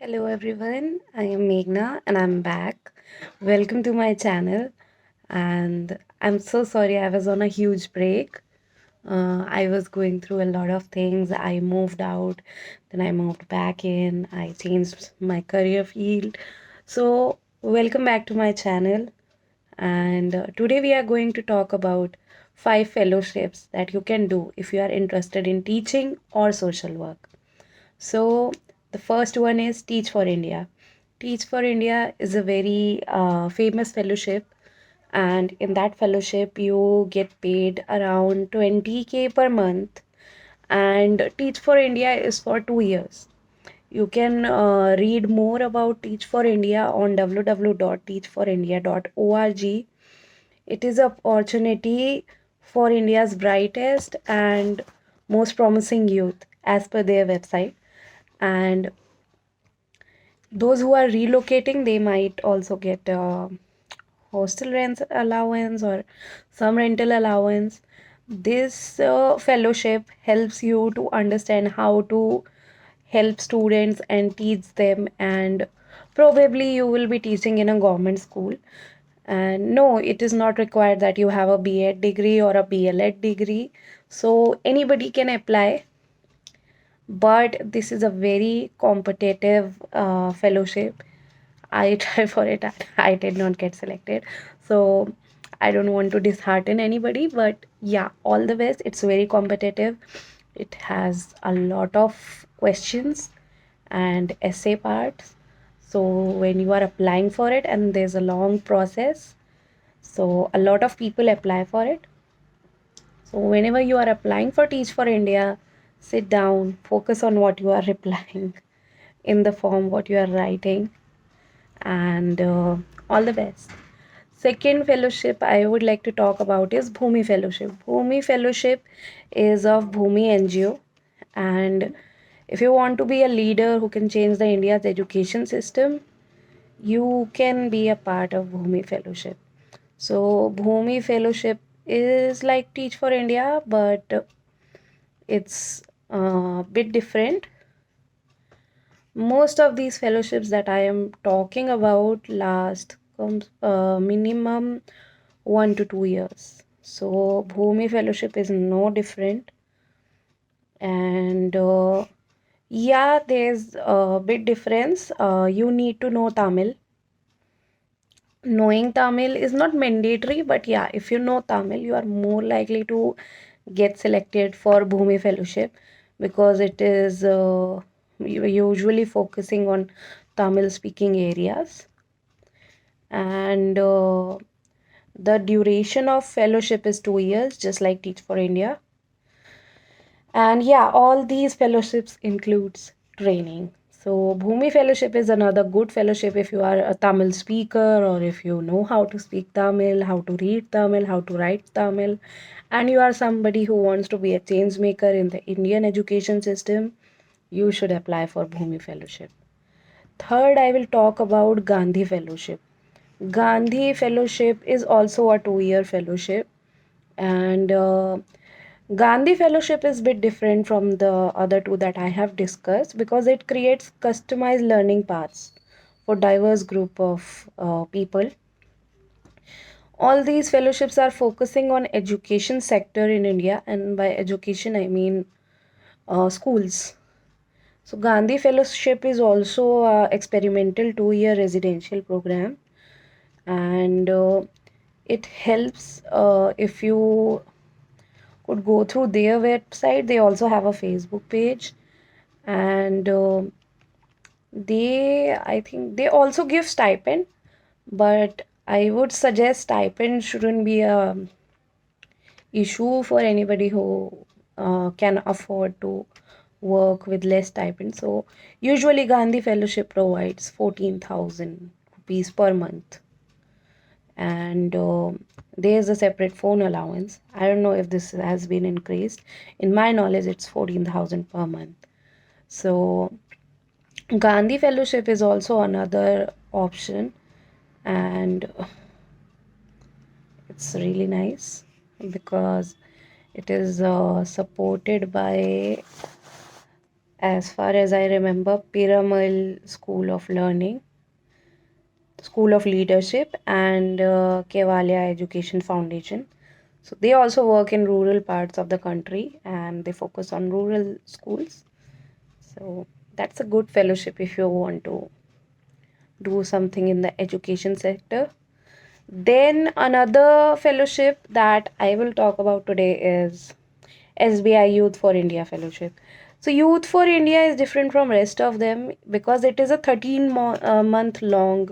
Hello everyone, I am Meghna and I'm back. Welcome to my channel. And I'm so sorry I was on a huge break. I was going through a lot of things. I moved out, then I moved back in, I changed my career field. So, welcome back to my channel. And today we are going to talk about 5 fellowships that you can do if you are interested in teaching or social work. So, the first one is Teach for India. Teach for India is a very famous fellowship, and in that fellowship, you get paid around 20K per month. And Teach for India is for 2 years. You can read more about Teach for India on www.teachforindia.org. It is an opportunity for India's brightest and most promising youth, as per their website. And those who are relocating, they might also get hostel rent allowance or some rental allowance. This fellowship helps you to understand how to help students and teach them, and probably you will be teaching in a government school. And no, it is not required that you have a B.Ed degree or a BLEd degree, so anybody can apply. But this is a very competitive fellowship. I tried for it. I did not get selected. So I don't want to dishearten anybody, but yeah, all the best. It's very competitive. It has a lot of questions and essay parts. So when you are applying for it, and there's a long process, so a lot of people apply for it. So whenever you are applying for Teach for India, sit down, focus on what you are replying in the form, what you are writing, and all the best. Second fellowship I would like to talk about is Bhumi Fellowship. Bhumi Fellowship is of Bhumi NGO, and if you want to be a leader who can change the India's education system, you can be a part of Bhumi Fellowship. So Bhumi Fellowship is like Teach for India, but it's a bit different. Most of these fellowships that I am talking about last comes minimum 1 to 2 years. So Bhumi Fellowship is no different, and yeah, there's a bit difference. You need to know Tamil. Knowing Tamil is not mandatory, but yeah, if you know Tamil, you are more likely to get selected for Bhumi Fellowship because it is usually focusing on Tamil speaking areas. And the duration of fellowship is 2 years, just like Teach for India. And yeah, all these fellowships includes training. So Bhumi Fellowship is another good fellowship if you are a Tamil speaker, or if you know how to speak Tamil, how to read Tamil, how to write Tamil, and you are somebody who wants to be a change maker in the Indian education system, you should apply for Bhumi Fellowship. Third, I will talk about Gandhi Fellowship. Gandhi Fellowship is also a 2 year fellowship, and Gandhi Fellowship is a bit different from the other two that I have discussed because it creates customized learning paths for diverse group of people. All these fellowships are focusing on education sector in India, and by education I mean schools. So Gandhi Fellowship is also a experimental 2 year residential program, and it helps if you could go through their website. They also have a Facebook page, and they, I think they also give stipend, but I would suggest stipend shouldn't be a issue for anybody who can afford to work with less stipend. So usually Gandhi Fellowship provides 14,000 rupees per month, and there's a separate phone allowance. I don't know if this has been increased. In my knowledge, it's 14,000 per month. So Gandhi Fellowship is also another option, and it's really nice because it is supported by as far as I remember, Piramal School of Leadership, and Kevalia Education Foundation. So they also work in rural parts of the country and they focus on rural schools. So that's a good fellowship if you want to do something in the education sector. Then another fellowship that I will talk about today is SBI Youth for India Fellowship. So Youth for India is different from rest of them because it is a 13 month long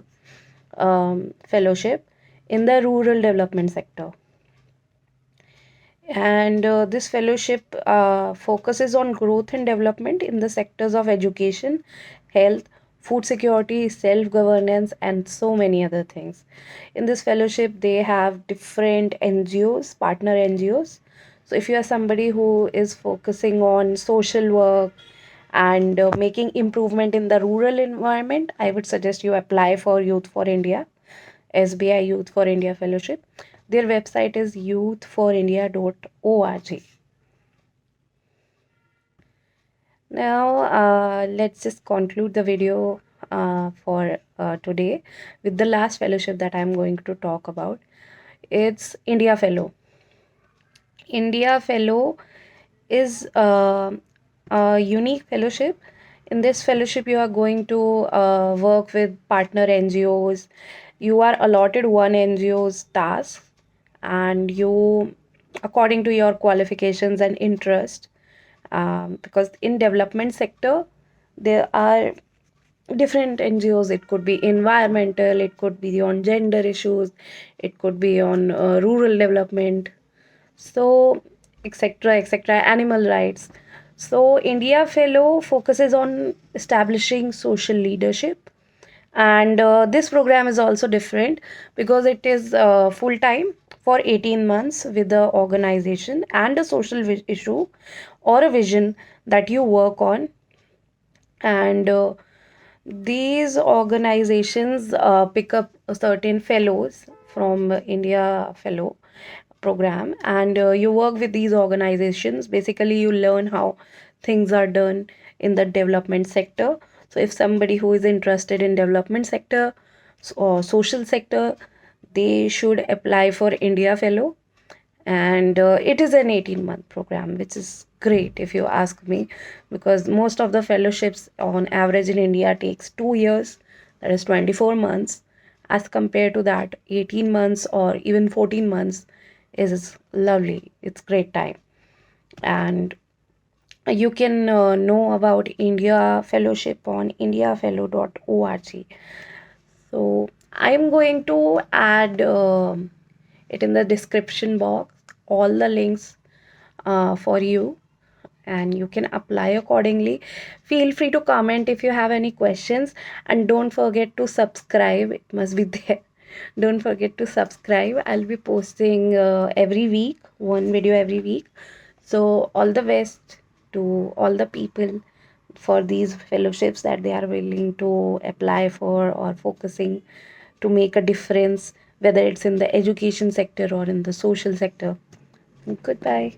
fellowship in the rural development sector. And this fellowship focuses on growth and development in the sectors of education, health, food security, self governance, and so many other things. In this fellowship, they have different NGOs, partner NGOs. So, if you are somebody who is focusing on social work and making improvement in the rural environment, I would suggest you apply for Youth for India, SBI Youth for India Fellowship. Their website is youthforindia.org. Now, let's just conclude the video for today with the last fellowship that I'm going to talk about. It's India Fellow. India Fellow is a unique fellowship. In this fellowship, you are going to work with partner NGOs. You are allotted one NGO's task, and you, according to your qualifications and interest, because in development sector, there are different NGOs. It could be environmental, it could be on gender issues, it could be on rural development, so etc., animal rights. So India Fellow focuses on establishing social leadership, and this program is also different because it is full time for 18 months with the organization and a social issue or a vision that you work on. And these organizations pick up certain fellows from India Fellow program, and you work with these organizations. Basically, you learn how things are done in the development sector. So if somebody who is interested in development sector or social sector, they should apply for India Fellow. And it is an 18-month program, which is great if you ask me, because most of the fellowships on average in India takes 2 years, that is 24 months. As compared to that, 18 months or even 14 months is lovely. It's great time. And you can know about India Fellowship on indiafellow.org. So I'm going to add it in the description box, all the links for you, and you can apply accordingly. Feel free to comment if you have any questions, and don't forget to subscribe. It must be there. Don't forget to subscribe. I'll be posting every week, one video every week. So all the best to all the people for these fellowships that they are willing to apply for or focusing to make a difference, whether it's in the education sector or in the social sector. Goodbye.